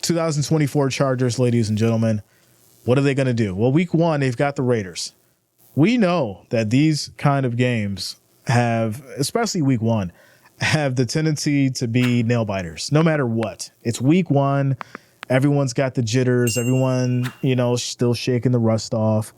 2024 Chargers, ladies and gentlemen, what are they going to do? Well, week 1, they've got the Raiders. We know that these kind of games have, especially week 1, have the tendency to be nail biters, no matter what. It's week 1. Everyone's got the jitters. Everyone, still shaking the rust off.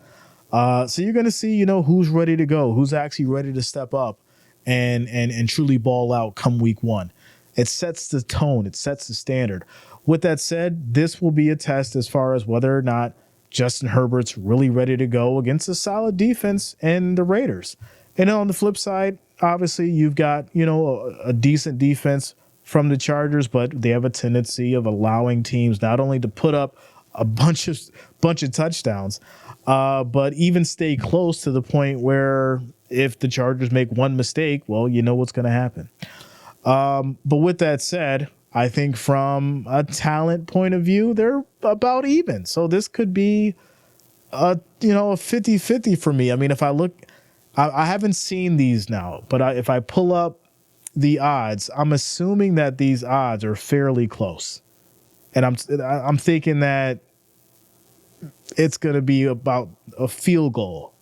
So you're going to see, who's ready to go, who's actually ready to step up and truly ball out come week 1. It sets the tone. It sets the standard. With that said, this will be a test as far as whether or not Justin Herbert's really ready to go against a solid defense and the Raiders. And on the flip side, obviously you've got, a decent defense from the Chargers, but they have a tendency of allowing teams not only to put up a bunch of touchdowns, but even stay close to the point where if the Chargers make one mistake, well, you know what's going to happen. But with that said, I think from a talent point of view, they're about even. So this could be a 50-50 for me. I mean, if I look, I haven't seen these now, but if I pull up the odds, I'm assuming that these odds are fairly close. And I'm thinking that it's going to be about a field goal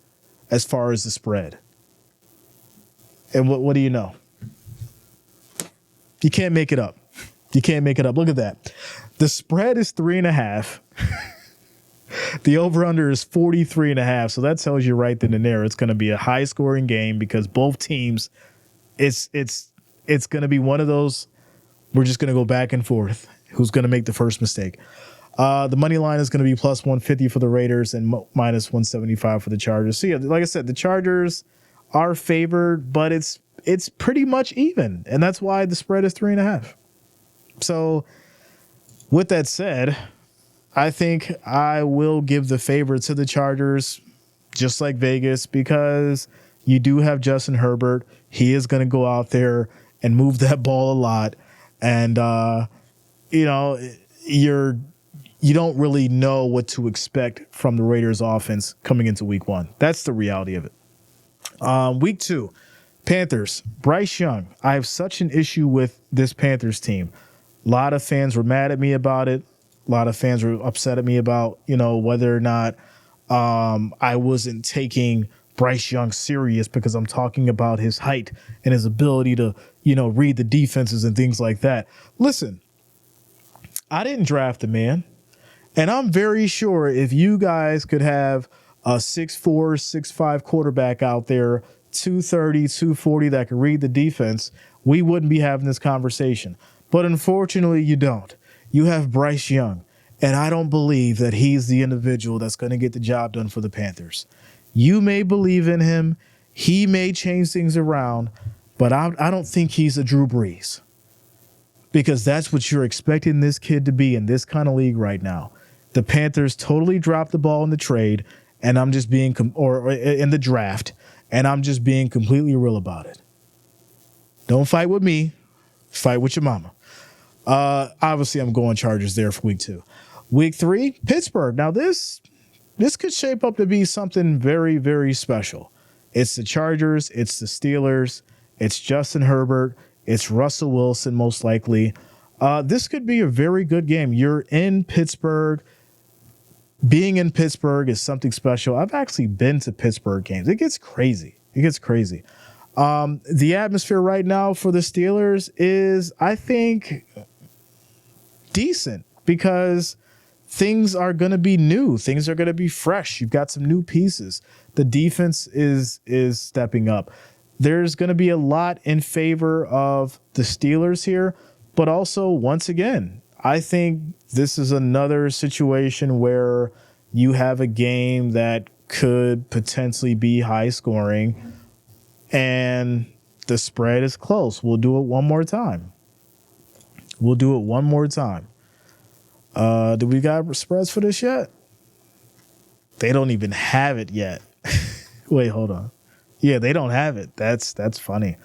as far as the spread. And what do you know? You can't make it up. You can't make it up. Look at that. The spread is 3.5. The over-under is 43.5. So that tells you right then and there it's going to be a high-scoring game because both teams, it's going to be one of those, we're just going to go back and forth. Who's going to make the first mistake? The money line is going to be plus 150 for the Raiders and minus 175 for the Chargers. So, yeah, like I said, the Chargers are favored, but it's pretty much even. And that's why the spread is 3.5. So with that said, I think I will give the favor to the Chargers, just like Vegas, because you do have Justin Herbert. He is going to go out there and move that ball a lot. And, you don't really know what to expect from the Raiders offense coming into week 1. That's the reality of it. Week 2, Panthers, Bryce Young. I have such an issue with this Panthers team. A lot of fans were mad at me about it. A lot of fans were upset at me about, whether or not I wasn't taking Bryce Young serious because I'm talking about his height and his ability to, read the defenses and things like that. Listen, I didn't draft the man. And I'm very sure if you guys could have a 6'4", 6'5" quarterback out there, 230, 240 that could read the defense, we wouldn't be having this conversation. But unfortunately, you don't. You have Bryce Young, and I don't believe that he's the individual that's going to get the job done for the Panthers. You may believe in him. He may change things around, but I don't think he's a Drew Brees because that's what you're expecting this kid to be in this kind of league right now. The Panthers totally dropped the ball in the trade, and I'm just being or in the draft, and I'm just being completely real about it. Don't fight with me. Fight with your mama. Obviously, I'm going Chargers there for week 2. Week 3, Pittsburgh. Now, this could shape up to be something very, very special. It's the Chargers. It's the Steelers. It's Justin Herbert. It's Russell Wilson, most likely. This could be a very good game. You're in Pittsburgh. Being in Pittsburgh is something special. I've actually been to Pittsburgh games. It gets crazy. The atmosphere right now for the Steelers is, I think, decent because things are going to be new. Things are going to be fresh. You've got some new pieces. The defense is stepping up. There's going to be a lot in favor of the Steelers here, but also, once again, I think this is another situation where you have a game that could potentially be high scoring and the spread is close. We'll do it one more time. Do we got spreads for this yet? They don't even have it yet. Wait, hold on. Yeah, they don't have it. That's funny.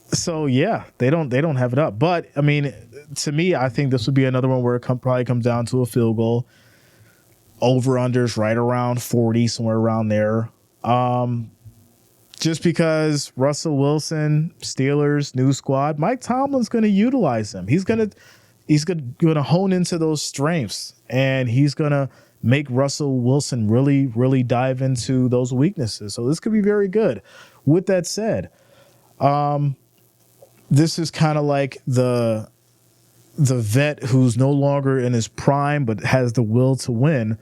So yeah, they don't have it up. But I mean, to me, I think this would be another one where it probably comes down to a field goal. Over unders right around 40, somewhere around there. Just because Russell Wilson, Steelers, new squad, Mike Tomlin's going to utilize him. He's gonna hone into those strengths, and he's gonna make Russell Wilson really, really dive into those weaknesses. So this could be very good. With that said, this is kind of like the vet who's no longer in his prime but has the will to win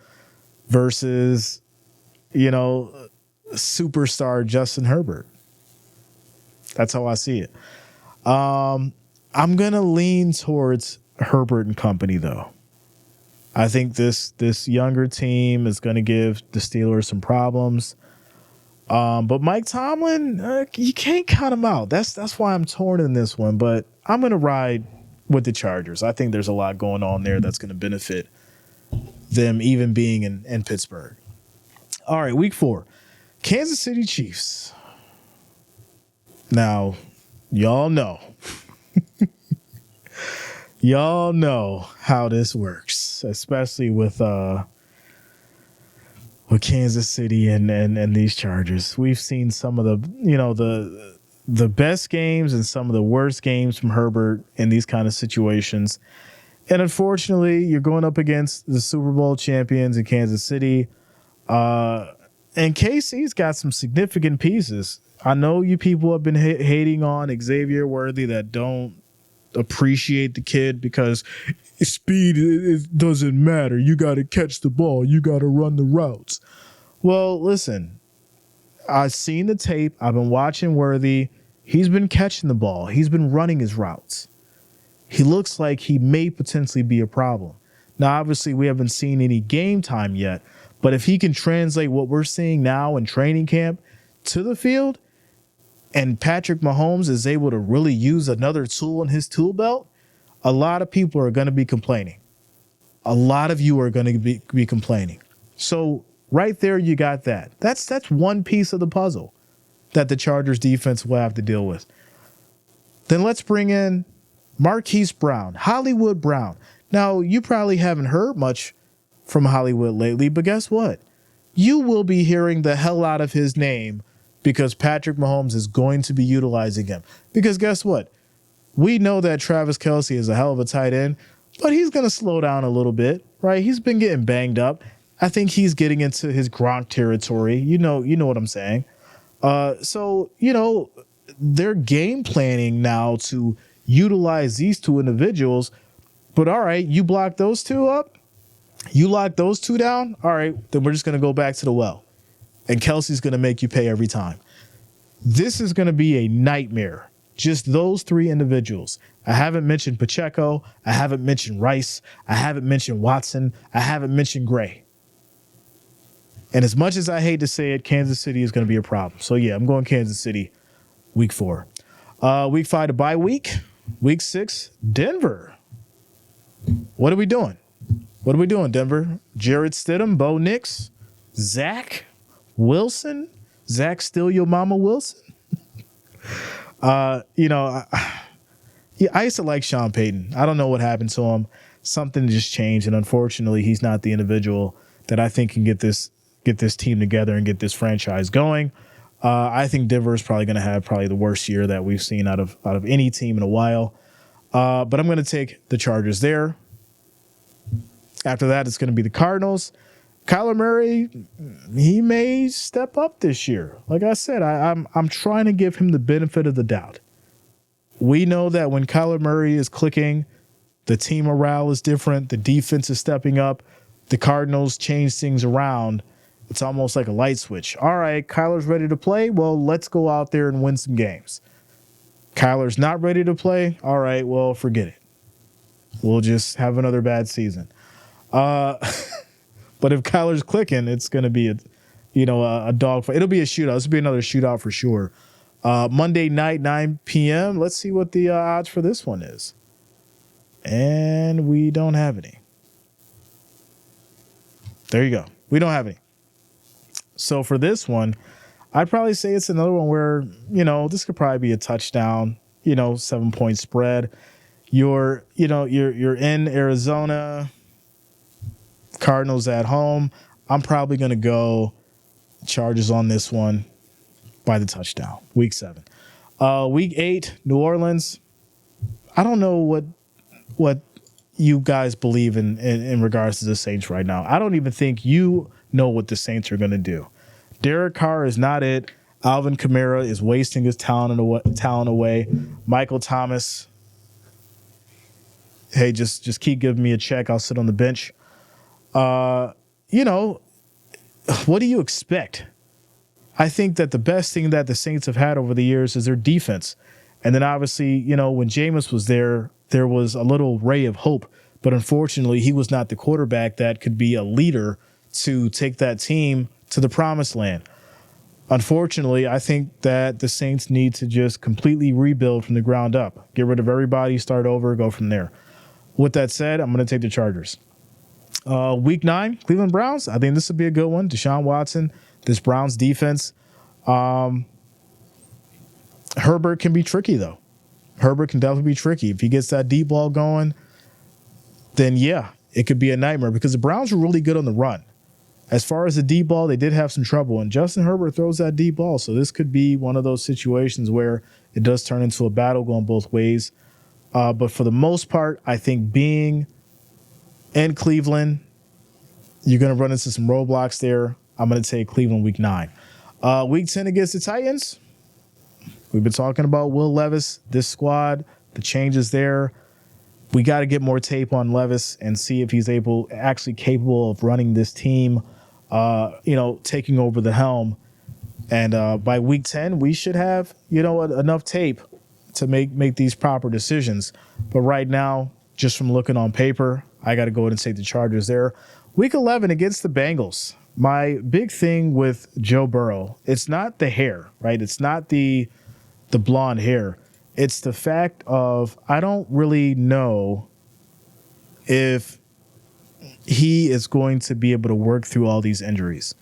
versus, superstar Justin Herbert. That's how I see it. I'm gonna lean towards Herbert and company, though. I think this younger team is going to give the Steelers some problems. But Mike Tomlin, you can't count him out. That's why I'm torn in this one. But I'm going to ride with the Chargers. I think there's a lot going on there that's going to benefit them, even being in Pittsburgh. All right, week 4. Kansas City Chiefs. Now, y'all know. Y'all know how this works, especially with Kansas City and these Chargers. We've seen some of the best games and some of the worst games from Herbert in these kind of situations. And unfortunately, you're going up against the Super Bowl champions in Kansas City. And KC's got some significant pieces. I know you people have been hating on Xavier Worthy that don't appreciate the kid because speed it doesn't matter. You got to catch the ball. You got to run the routes. Well, listen, I've seen the tape. I've been watching Worthy. He's been catching the ball. He's been running his routes. He looks like he may potentially be a problem. Now, obviously, we haven't seen any game time yet, but if he can translate what we're seeing now in training camp to the field, and Patrick Mahomes is able to really use another tool in his tool belt, a lot of people are going to be complaining. A lot of you are going to be complaining. So right there, you got that. That's one piece of the puzzle that the Chargers defense will have to deal with. Then let's bring in Marquise Brown, Hollywood Brown. Now, you probably haven't heard much from Hollywood lately, but guess what? You will be hearing the hell out of his name because Patrick Mahomes is going to be utilizing him. Because guess what? We know that Travis Kelce is a hell of a tight end, but he's going to slow down a little bit, right? He's been getting banged up. I think he's getting into his Gronk territory. You know what I'm saying. So, they're game planning now to utilize these two individuals. But all right, you block those two up. You lock those two down. All right, then we're just going to go back to the well. And Kelsey's going to make you pay every time. This is going to be a nightmare. Just those 3 individuals. I haven't mentioned Pacheco. I haven't mentioned Rice. I haven't mentioned Watson. I haven't mentioned Gray. And as much as I hate to say it, Kansas City is going to be a problem. So, yeah, I'm going Kansas City week 4. Week 5, the bye week. Week 6, Denver. What are we doing? What are we doing, Denver? Jarrett Stidham, Bo Nix, Zach Wilson? Zach still your mama Wilson? I used to like Sean Payton. I don't know what happened to him. Something just changed, and unfortunately, he's not the individual that I think can get this team together and get this franchise going. I think Denver is probably going to have the worst year that we've seen out of any team in a while. But I'm going to take the Chargers there. After that, it's going to be the Cardinals. Kyler Murray, he may step up this year. Like I said, I'm trying to give him the benefit of the doubt. We know that when Kyler Murray is clicking, the team morale is different. The defense is stepping up. The Cardinals change things around. It's almost like a light switch. All right, Kyler's ready to play. Well, let's go out there and win some games. Kyler's not ready to play. All right, well, forget it. We'll just have another bad season. But if Kyler's clicking, it's going to be a dogfight. It'll be a shootout. This will be another shootout for sure. Monday night, 9 p.m. Let's see what the odds for this one is. And we don't have any. There you go. We don't have any. So for this one, I'd probably say it's another one where, this could probably be a touchdown, 7-point spread. You're in Arizona, Cardinals at home. I'm probably going to go Chargers on this one. by the touchdown. Week 7. Week 8, New Orleans. I don't know what you guys believe in regards to the Saints right now. I don't even think you know what the Saints are going to do. Derek Carr is not it. Alvin Kamara is wasting his talent away. Michael Thomas, hey, just keep giving me a check. I'll sit on the bench. What do you expect? I think that the best thing that the Saints have had over the years is their defense. And then obviously, when Jameis was there was a little ray of hope. But unfortunately, he was not the quarterback that could be a leader to take that team to the promised land. Unfortunately, I think that the Saints need to just completely rebuild from the ground up. Get rid of everybody, start over, go from there. With that said, I'm going to take the Chargers. Week 9, Cleveland Browns. I think this would be a good one. Deshaun Watson, this Browns defense. Herbert can be tricky, though. Herbert can definitely be tricky. If he gets that deep ball going, then yeah, it could be a nightmare because the Browns are really good on the run. As far as the deep ball, they did have some trouble, and Justin Herbert throws that deep ball. So this could be one of those situations where it does turn into a battle going both ways. But for the most part, I think being in Cleveland, you're going to run into some roadblocks there. I'm going to take Cleveland week 9. Week 10 against the Titans. We've been talking about Will Levis, this squad, the changes there. We got to get more tape on Levis and see if he's actually capable of running this team, taking over the helm. And by week 10, we should have, enough tape to make these proper decisions. But right now, just from looking on paper, I got to go ahead and take the Chargers there. Week 11 against the Bengals. My big thing with Joe Burrow, it's not the hair, right? It's not the blonde hair. It's the fact of I don't really know if he is going to be able to work through all these injuries.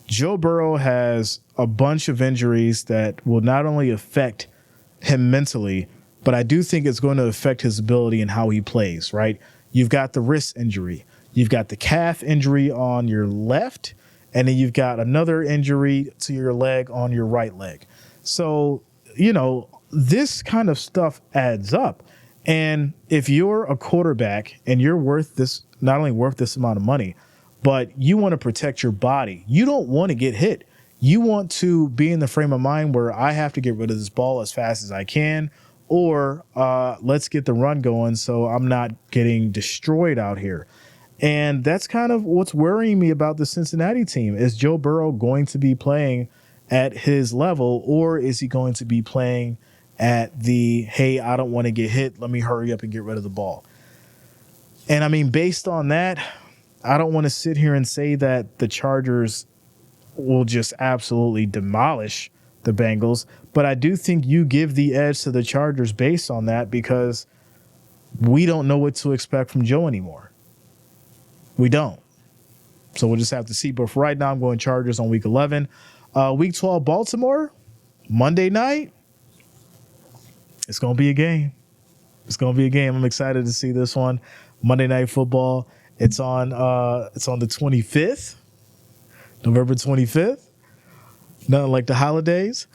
Joe Burrow has a bunch of injuries that will not only affect him mentally, but I do think it's going to affect his ability and how he plays, right? You've got the wrist injury. You've got the calf injury on your left, and then you've got another injury to your leg on your right leg. So, this kind of stuff adds up. And if you're a quarterback and you're not only worth this amount of money, but you want to protect your body, you don't want to get hit. You want to be in the frame of mind where I have to get rid of this ball as fast as I can, or let's get the run going so I'm not getting destroyed out here. And that's kind of what's worrying me about the Cincinnati team. Is Joe Burrow going to be playing at his level, or is he going to be playing at the, hey, I don't want to get hit, let me hurry up and get rid of the ball? And I mean, based on that, I don't want to sit here and say that the Chargers will just absolutely demolish the Bengals, but I do think you give the edge to the Chargers based on that because we don't know what to expect from Joe anymore. We don't. So we'll just have to see. But for right now, I'm going Chargers on week 11. Week 12, Baltimore, Monday night. It's going to be a game. It's going to be a game. I'm excited to see this one. Monday Night Football. It's on the 25th, November 25th. Nothing like the holidays.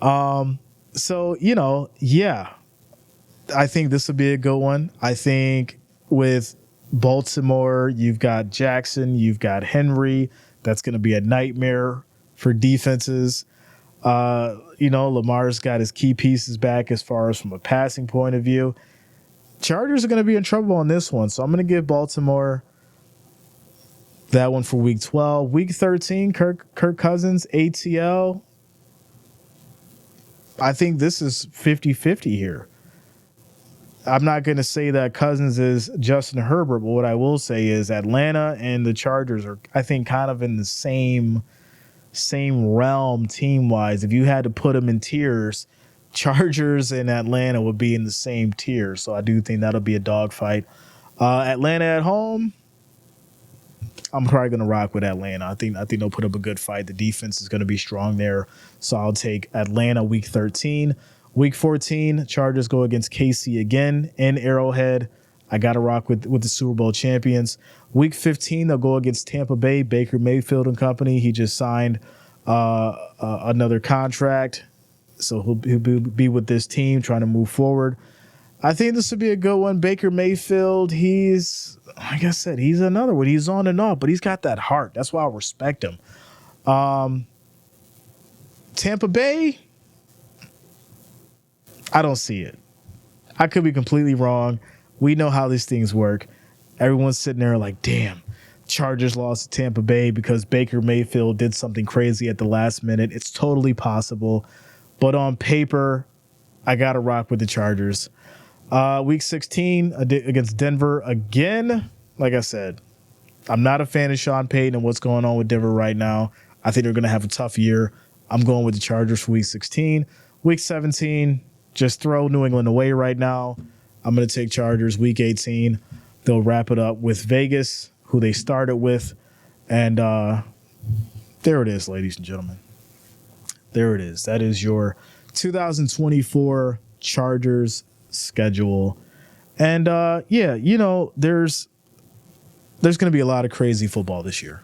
So, yeah, I think this will be a good one. I think with Baltimore, you've got Jackson, you've got Henry. That's going to be a nightmare for defenses. Lamar's got his key pieces back as far as from a passing point of view. Chargers are going to be in trouble on this one, so I'm going to give Baltimore that one for week 12. Week 13, Kirk Cousins, ATL. I think this is 50-50 here. I'm not going to say that Cousins is Justin Herbert, but what I will say is Atlanta and the Chargers are, I think, kind of in the same realm team-wise. If you had to put them in tiers, Chargers and Atlanta would be in the same tier. So I do think that'll be a dogfight. Atlanta at home, I'm probably going to rock with Atlanta. I think they'll put up a good fight. The defense is going to be strong there. So I'll take Atlanta week 13. Week 14, Chargers go against KC again in Arrowhead. I got to rock with the Super Bowl champions. Week 15, they'll go against Tampa Bay, Baker Mayfield and company. He just signed another contract. So he'll be with this team trying to move forward. I think this would be a good one. Baker Mayfield, he's, like I said, he's another one. He's on and off, but he's got that heart. That's why I respect him. Tampa Bay, I don't see it. I could be completely wrong. We know how these things work. Everyone's sitting there like, damn, Chargers lost to Tampa Bay because Baker Mayfield did something crazy at the last minute. It's totally possible. But on paper, I got to rock with the Chargers. Week 16 against Denver again. Like I said, I'm not a fan of Sean Payton and what's going on with Denver right now. I think they're going to have a tough year. I'm going with the Chargers for week 16. Week 17, just throw New England away right now. I'm going to take Chargers. Week 18, they'll wrap it up with Vegas, who they started with. And there it is, ladies and gentlemen. There it is. That is your 2024 Chargers schedule. And yeah, you know, there's going to be a lot of crazy football this year.